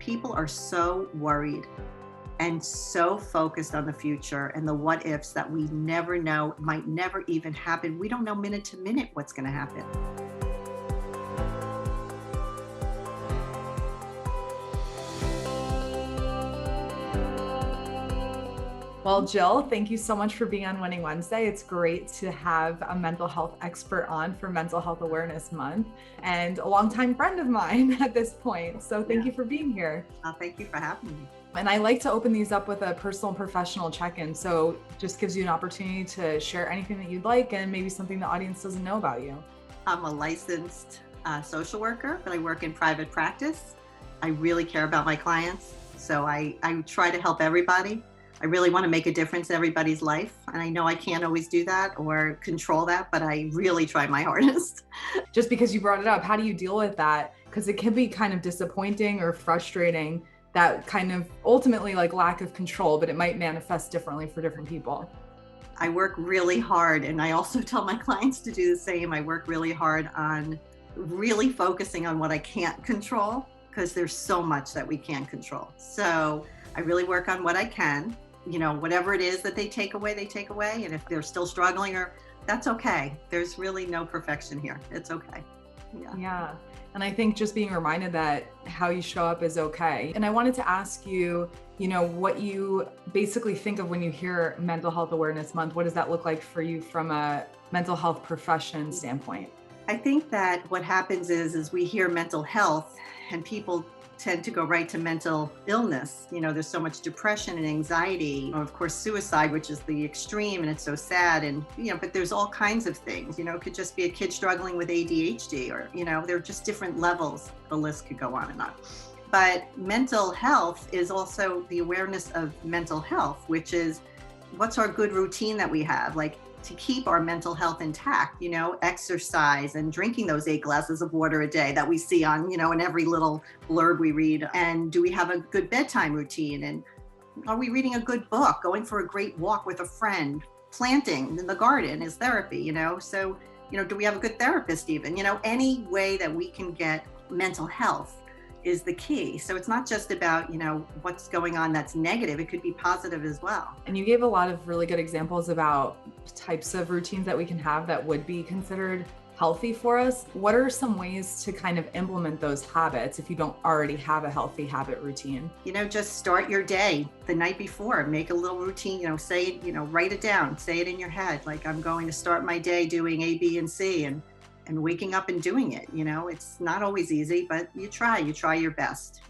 people are so worried and so focused on the future and the what ifs that we never know, might never even happen. We don't know minute to minute what's going to happen. Well, Jill, thank you so much for being on Winning Wednesday. It's great to have a mental health expert on for Mental Health Awareness Month and a longtime friend of mine at this point. So thank you for being here. Thank you for having me. And I like to open these up with a personal and professional check-in. So just gives you an opportunity to share anything that you'd like and maybe something the audience doesn't know about you. I'm a licensed social worker, but I work in private practice. I really care about my clients. So I try to help everybody. I really want to make a difference in everybody's life. And I know I can't always do that or control that, but I really try my hardest. Just because you brought it up, how do you deal with that? Because it can be kind of disappointing or frustrating, that kind of ultimately like lack of control, but it might manifest differently for different people. I work really hard, and I also tell my clients to do the same. I work really hard on really focusing on what I can't control, because there's so much that we can't control. So I really work on what I can. You know, whatever it is that they take away. And if they're still struggling, or that's okay. There's really no perfection here. It's okay. Yeah. And I think just being reminded that how you show up is okay. And I wanted to ask you, what you basically think of when you hear Mental Health Awareness Month. What does that look like for you from a mental health profession standpoint? I think that what happens is we hear mental health and people tend to go right to mental illness. There's so much depression and anxiety, or of course suicide, which is the extreme, and it's so sad. And but there's all kinds of things. It could just be a kid struggling with ADHD, or there are just different levels. The list could go on and on. But mental health is also the awareness of mental health, which is what's our good routine that we have, like to keep our mental health intact, exercise and drinking those 8 glasses of water a day that we see on, in every little blurb we read. And do we have a good bedtime routine? And are we reading a good book, going for a great walk with a friend, planting in the garden is therapy, So, do we have a good therapist even? Any way that we can get mental health is the key. So it's not just about, what's going on that's negative. It could be positive as well. And you gave a lot of really good examples about types of routines that we can have that would be considered healthy for us. What are some ways to kind of implement those habits if you don't already have a healthy habit routine? Just start your day the night before. Make a little routine, say it, write it down, say it in your head. Like, I'm going to start my day doing A, B, and C, and waking up and doing it. It's not always easy, but you try your best.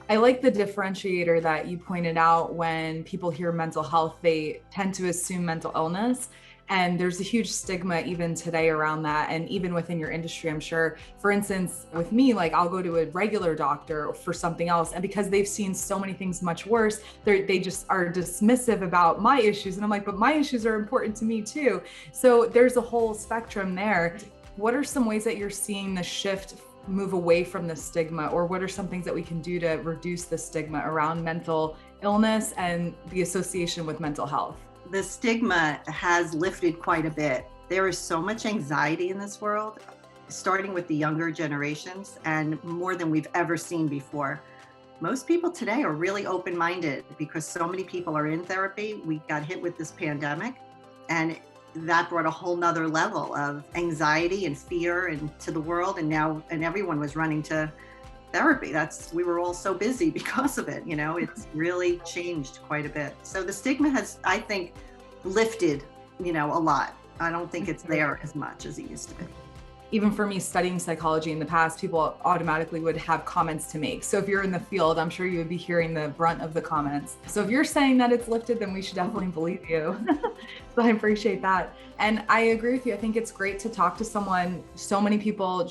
I like the differentiator that you pointed out. When people hear mental health, they tend to assume mental illness. And there's a huge stigma even today around that. And even within your industry, I'm sure, for instance, with me, like I'll go to a regular doctor for something else. And because they've seen so many things much worse, they just are dismissive about my issues. And I'm like, but my issues are important to me too. So there's a whole spectrum there. What are some ways that you're seeing the shift move away from the stigma, or what are some things that we can do to reduce the stigma around mental illness and the association with mental health? The stigma has lifted quite a bit. There is so much anxiety in this world, starting with the younger generations, and more than we've ever seen before. Most people today are really open-minded because so many people are in therapy. We got hit with this pandemic, and that brought a whole nother level of anxiety and fear into the world. And everyone was running to therapy. We were all so busy because of it. It's really changed quite a bit. So the stigma has, I think, lifted, a lot. I don't think it's there as much as it used to be. Even for me studying psychology in the past, people automatically would have comments to make. So if you're in the field, I'm sure you would be hearing the brunt of the comments. So if you're saying that it's lifted, then we should definitely believe you. So I appreciate that. And I agree with you. I think it's great to talk to someone. So many people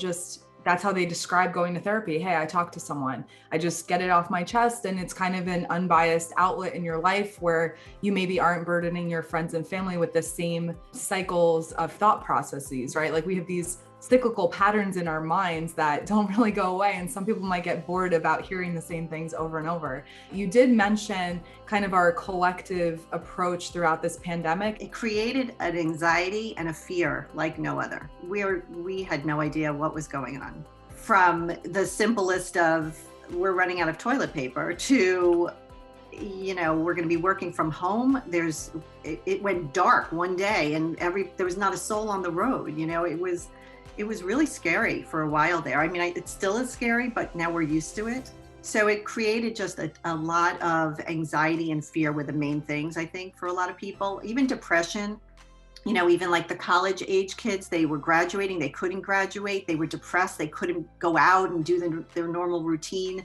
that's how they describe going to therapy. Hey, I talk to someone. I just get it off my chest, and it's kind of an unbiased outlet in your life where you maybe aren't burdening your friends and family with the same cycles of thought processes, right? Like we have these cyclical patterns in our minds that don't really go away. And some people might get bored about hearing the same things over and over. You did mention kind of our collective approach throughout this pandemic. It created an anxiety and a fear like no other. We had no idea what was going on. From the simplest of we're running out of toilet paper to, we're going to be working from home. It went dark one day and there was not a soul on the road. It was really scary for a while there. I mean, it still is scary, but now we're used to it. So it created just a lot of anxiety and fear were the main things, I think, for a lot of people, even depression. Even like the college age kids, they were graduating, they couldn't graduate, they were depressed, they couldn't go out and do their normal routine.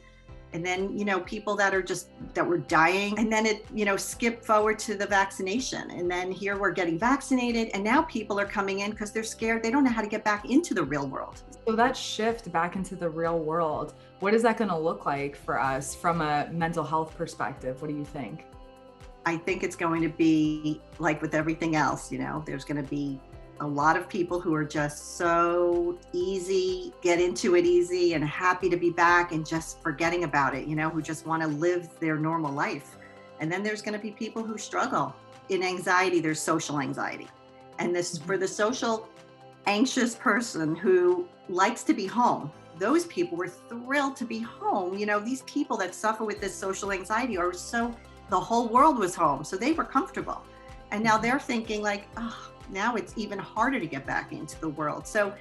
And then, people that were dying. And then it, skipped forward to the vaccination. And then here we're getting vaccinated. And now people are coming in because they're scared. They don't know how to get back into the real world. So that shift back into the real world, what is that going to look like for us from a mental health perspective? What do you think? I think it's going to be like with everything else, there's going to be a lot of people who are just so easy, get into it easy and happy to be back and just forgetting about it, who just want to live their normal life. And then there's going to be people who struggle. In anxiety, there's social anxiety. And this for the social anxious person who likes to be home, those people were thrilled to be home. These people that suffer with this social anxiety the whole world was home, so they were comfortable. And now they're thinking like, oh, now it's even harder to get back into the world. So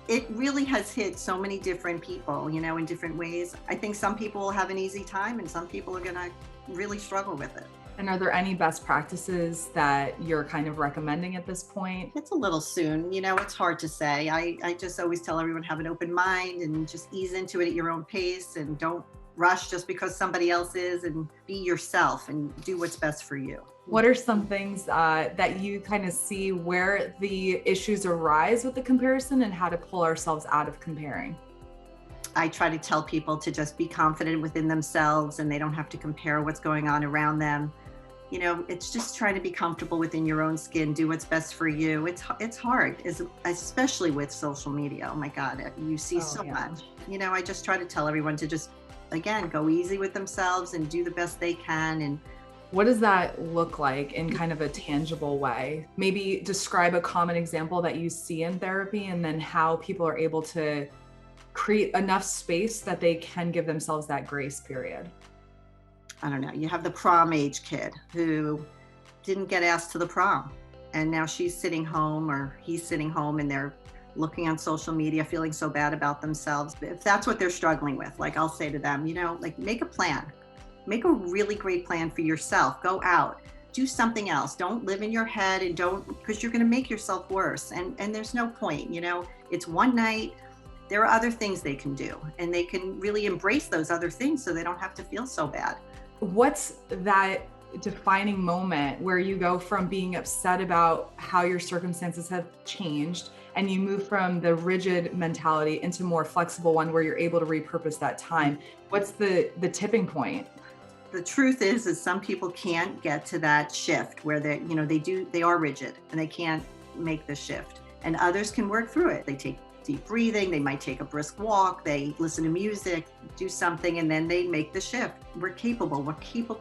it really has hit so many different people, in different ways. I think some people will have an easy time and some people are gonna really struggle with it. And are there any best practices that you're kind of recommending at this point? It's a little soon, it's hard to say. I just always tell everyone have an open mind and just ease into it at your own pace and don't rush just because somebody else is, and be yourself and do what's best for you. What are some things that you kind of see where the issues arise with the comparison and how to pull ourselves out of comparing? I try to tell people to just be confident within themselves and they don't have to compare what's going on around them. It's just trying to be comfortable within your own skin, do what's best for you. It's hard, especially with social media. Oh my God, you see so much. I just try to tell everyone to just, again, go easy with themselves and do the best they can. And what does that look like in kind of a tangible way? Maybe describe a common example that you see in therapy and then how people are able to create enough space that they can give themselves that grace period. I don't know, you have the prom age kid who didn't get asked to the prom. And now she's sitting home or he's sitting home and they're looking on social media, feeling so bad about themselves. If that's what they're struggling with, like I'll say to them, make a plan, make a really great plan for yourself. Go out, do something else. Don't live in your head and because you're going to make yourself worse. And there's no point, it's one night. There are other things they can do and they can really embrace those other things so they don't have to feel so bad. What's that defining moment where you go from being upset about how your circumstances have changed and you move from the rigid mentality into more flexible one where you're able to repurpose that time? What's the tipping point? The truth is some people can't get to that shift where they are rigid and they can't make the shift, and others can work through it. They take deep breathing, they might take a brisk walk, they listen to music, do something, and then they make the shift. We're capable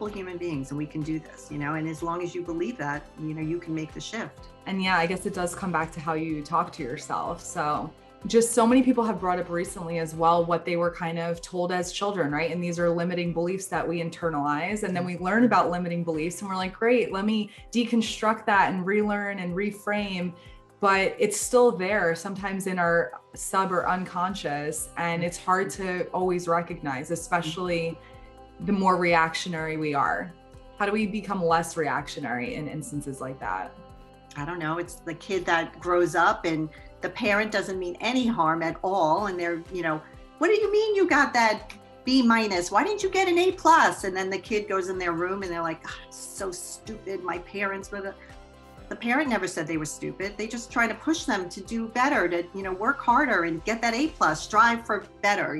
human beings and we can do this, and as long as you believe that, you can make the shift. And yeah, I guess it does come back to how you talk to yourself. So just so many people have brought up recently as well what they were kind of told as children, right? And these are limiting beliefs that we internalize. And then we learn about limiting beliefs and we're like, great, let me deconstruct that and relearn and reframe. But it's still there sometimes in our sub or unconscious. And it's hard to always recognize, especially the more reactionary we are. How do we become less reactionary in instances like that? I don't know. It's the kid that grows up and the parent doesn't mean any harm at all. And they're, what do you mean you got that B-? Why didn't you get an A+? And then the kid goes in their room and they're like, oh, it's so stupid. My parents were the parent never said they were stupid. They just try to push them to do better, to, work harder and get that A+, strive for better,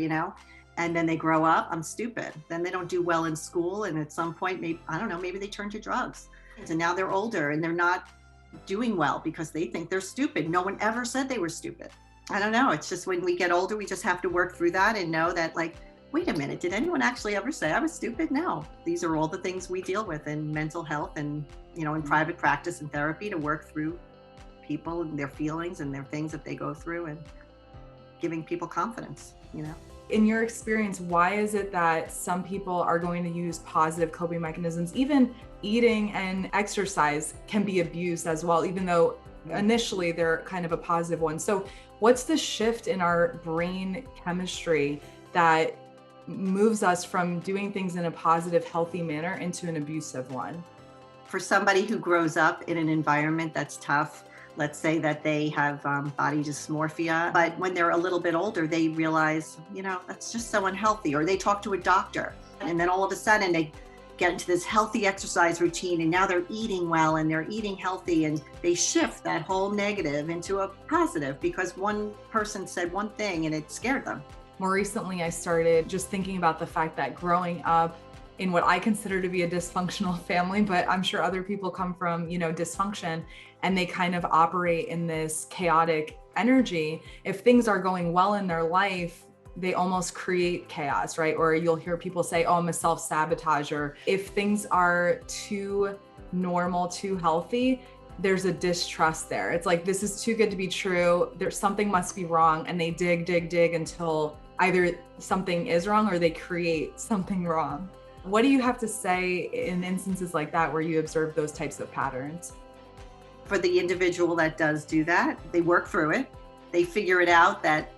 and then they grow up, I'm stupid. Then they don't do well in school. And at some point, maybe they turn to drugs. And now they're older and they're not doing well because they think they're stupid. No one ever said they were stupid. I don't know. It's just when we get older, we just have to work through that and know that, like, wait a minute, did anyone actually ever say I was stupid? No. These are all the things we deal with in mental health and, in private practice and therapy, to work through people and their feelings and their things that they go through and giving people confidence, In your experience, why is it that some people are going to use positive coping mechanisms? Even eating and exercise can be abused as well, even though initially they're kind of a positive one. So what's the shift in our brain chemistry that moves us from doing things in a positive, healthy manner into an abusive one? For somebody who grows up in an environment that's tough, let's say that they have body dysmorphia, but when they're a little bit older, they realize, that's just so unhealthy, or they talk to a doctor, and then all of a sudden they get into this healthy exercise routine, and now they're eating well and they're eating healthy, and they shift that whole negative into a positive because one person said one thing and it scared them. More recently, I started just thinking about the fact that growing up in what I consider to be a dysfunctional family, but I'm sure other people come from, dysfunction, and they kind of operate in this chaotic energy. If things are going well in their life, they almost create chaos, right? Or you'll hear people say, oh, I'm a self-sabotager. If things are too normal, too healthy, there's a distrust there. It's like, this is too good to be true. There's something must be wrong. And they dig until either something is wrong or they create something wrong. What do you have to say in instances like that where you observe those types of patterns? For the individual that does do that, they work through it. They figure it out that,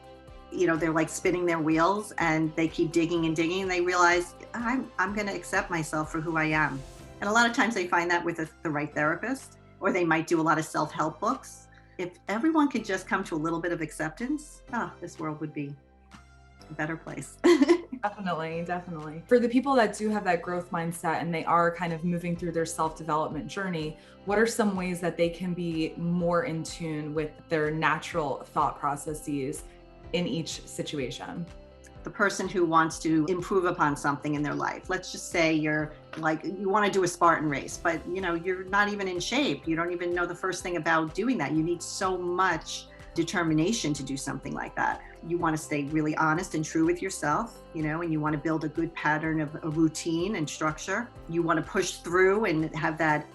they're like spinning their wheels, and they keep digging and digging, and they realize I'm going to accept myself for who I am. And a lot of times they find that with the right therapist, or they might do a lot of self-help books. If everyone could just come to a little bit of acceptance, this world would be a better place. Definitely. For the people that do have that growth mindset and they are kind of moving through their self-development journey, what are some ways that they can be more in tune with their natural thought processes in each situation? The person who wants to improve upon something in their life. Let's just say you're like, you want to do a Spartan race, but you're not even in shape. You don't even know the first thing about doing that. You need so much determination to do something like that. You want to stay really honest and true with yourself, and you want to build a good pattern of a routine and structure. You want to push through and have that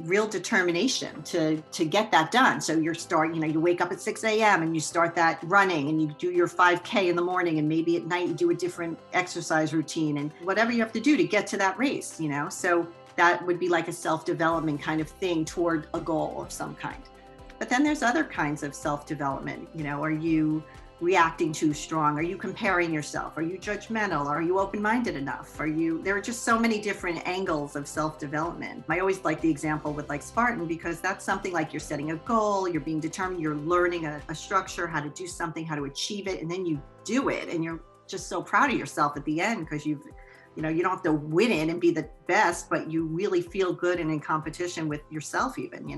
real determination to get that done. So you wake up at 6 a.m. and you start that running, and you do your 5K in the morning, and maybe at night you do a different exercise routine, and whatever you have to do to get to that race, So that would be like a self-development kind of thing toward a goal of some kind. But then there's other kinds of self-development. Are you reacting too strong? Are you comparing yourself? Are you judgmental? Are you open-minded enough? There are just so many different angles of self-development. I always like the example with like Spartan, because that's something like you're setting a goal, you're being determined, you're learning a structure, how to do something, how to achieve it, and then you do it. And you're just so proud of yourself at the end because you don't have to win it and be the best, but you really feel good and in competition with yourself even.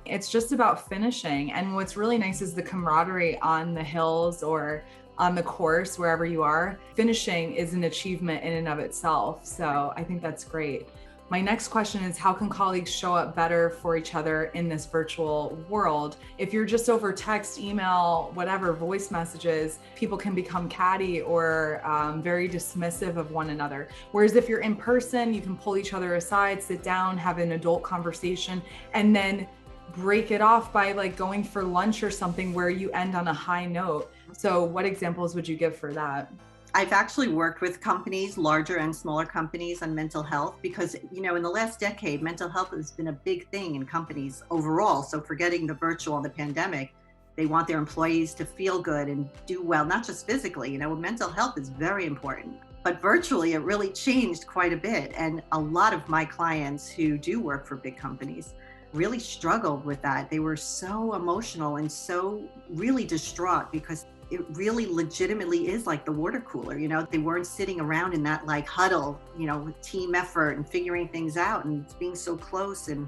It's just about finishing. And what's really nice is the camaraderie on the hills or on the course, wherever you are. Finishing is an achievement in and of itself. So I think that's great. My next question is, how can colleagues show up better for each other in this virtual world? If you're just over text, email, whatever, voice messages, people can become catty or very dismissive of one another. Whereas if you're in person, you can pull each other aside, sit down, have an adult conversation, and then break it off by like going for lunch or something where you end on a high note. So what examples would you give for that? I've actually worked with companies, larger and smaller companies, on mental health because, in the last decade, mental health has been a big thing in companies overall. So forgetting the virtual and the pandemic, they want their employees to feel good and do well, not just physically. Mental health is very important. But virtually, it really changed quite a bit. And a lot of my clients who do work for big companies really struggled with that. They were so emotional and so really distraught because it really legitimately is like the water cooler. They weren't sitting around in that like huddle, with team effort and figuring things out and being so close. And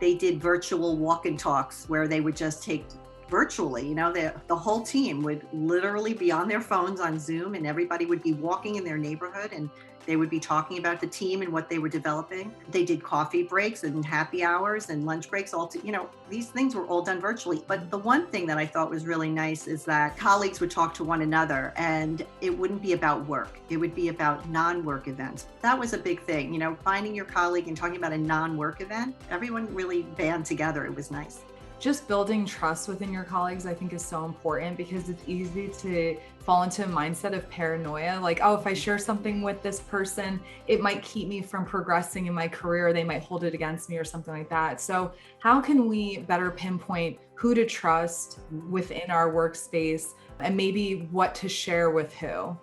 they did virtual walk and talks where they would just take virtually, the whole team would literally be on their phones on Zoom, and everybody would be walking in their neighborhood and they would be talking about the team and what they were developing. They did coffee breaks and happy hours and lunch breaks. These things were all done virtually. But the one thing that I thought was really nice is that colleagues would talk to one another, and it wouldn't be about work. It would be about non-work events. That was a big thing, finding your colleague and talking about a non-work event. Everyone really band together. It was nice. just building trust within your colleagues, I think, is so important, because it's easy to fall into a mindset of paranoia. Like, oh, if I share something with this person, it might keep me from progressing in my career. They might hold it against me or something like that. So how can we better pinpoint who to trust within our workspace, and maybe what to share with who?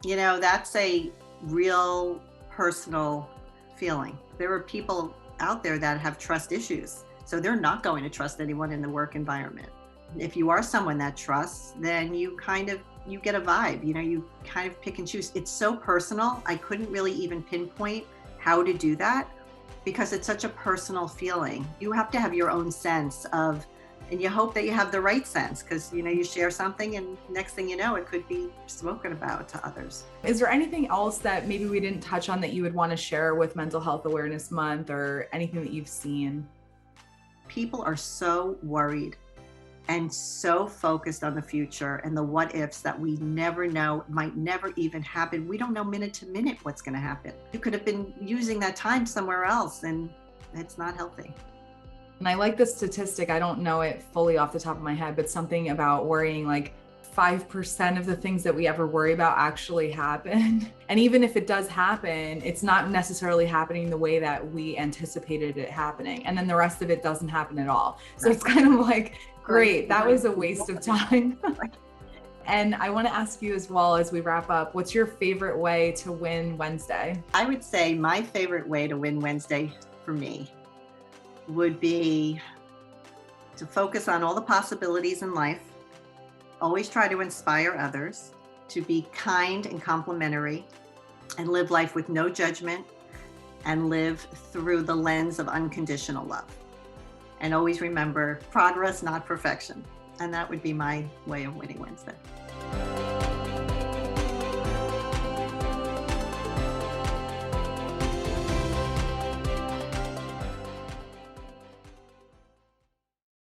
That's a real personal feeling. There are people out there that have trust issues, so they're not going to trust anyone in the work environment. If you are someone that trusts, then you get a vibe, you kind of pick and choose. It's so personal. I couldn't really even pinpoint how to do that, because it's such a personal feeling. You have to have your own sense of, and you hope that you have the right sense, because you share something and next thing you know, it could be spoken about to others. Is there anything else that maybe we didn't touch on that you would want to share with Mental Health Awareness Month, or anything that you've seen? People are so worried and so focused on the future and the what ifs that we never know, might never even happen. We don't know minute to minute what's going to happen. You could have been using that time somewhere else, and it's not healthy. And I like the statistic, I don't know it fully off the top of my head, but something about worrying, like 5% of the things that we ever worry about actually happen. And even if it does happen, it's not necessarily happening the way that we anticipated it happening. And then the rest of it doesn't happen at all. So it's kind of like, great, that was a waste of time. And I want to ask you as well, as we wrap up, what's your favorite way to win Wednesday? I would say my favorite way to win Wednesday for me would be to focus on all the possibilities in life, always try to inspire others, to be kind and complimentary, and live life with no judgment, and live through the lens of unconditional love. And always remember, progress, not perfection. And that would be my way of winning Wednesday.